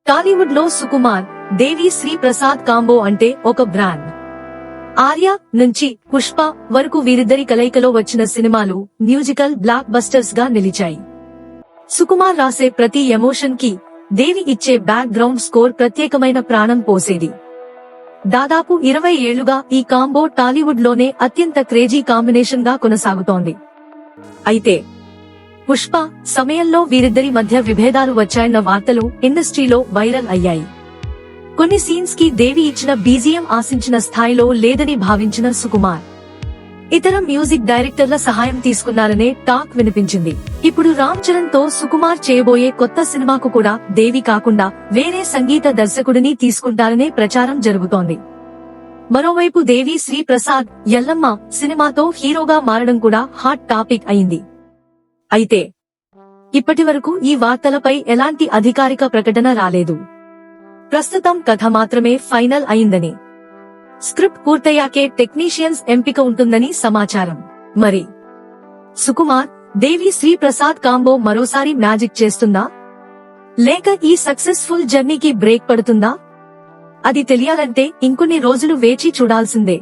టాలీవుడ్ లో సుకుమార్, దేవి శ్రీ ప్రసాద్ కాంబో అంటే ఒక బ్రాండ్. ఆర్య నుంచి పుష్ప వరకు వీరిద్దరి కలయికలో వచ్చిన సినిమాలు మ్యూజికల్ బ్లాక్ బస్టర్స్ గా నిలిచాయి. సుకుమార్ రాసే ప్రతి ఎమోషన్ కి దేవి ఇచ్చే బ్యాక్ గ్రౌండ్ స్కోర్ ప్రత్యేకమైన ప్రాణం పోసేది. దాదాపు 20 ఏళ్లుగా ఈ కాంబో టాలీవుడ్ లోనే అత్యంత క్రేజీ కాంబినేషన్ గా కొనసాగుతోంది. అయితే పుష్ప సమయంలో వీరిద్దరి మధ్య విభేదాలు వచ్చాయన్న వార్తలు ఇండస్ట్రీలో వైరల్ అయ్యాయి. కొన్ని సీన్స్ కి దేవి ఇచ్చిన బీజిఎం ఆశించిన స్థాయిలో లేదని భావించిన సుకుమార్ ఇతర మ్యూజిక్ డైరెక్టర్ల సహాయం తీసుకున్నారనే టాక్ వినిపించింది. ఇప్పుడు రామ్ చరణ్ తో సుకుమార్ చేయబోయే కొత్త సినిమాకు కూడా దేవి కాకుండా వేరే సంగీత దర్శకుడిని తీసుకుంటారనే ప్రచారం జరుగుతోంది. మరోవైపు దేవి శ్రీ ప్రసాద్ ఎల్లమ్మ సినిమాతో హీరోగా మారడం కూడా హాట్ టాపిక్ అయింది. అయితే ఇప్పటివరకు ఈ వార్తలపై ఎలాంటి అధికారిక ప్రకటన రాలేదు. ప్రస్తుతం కథ మాత్రమే ఫైనల్ అయిందని, స్క్రిప్ట్ పూర్తయ్యాకే టెక్నీషియన్స్ ఎంపిక ఉంటుందని సమాచారం. మరి సుకుమార్, దేవి శ్రీ ప్రసాద్ కాంబో మరోసారి మ్యాజిక్ చేస్తుందా, లేక ఈ సక్సెస్ఫుల్ జర్నీకి బ్రేక్ పడుతుందా? అది తెలియాలంటే ఇంకొన్ని రోజులు వేచి చూడాల్సిందే.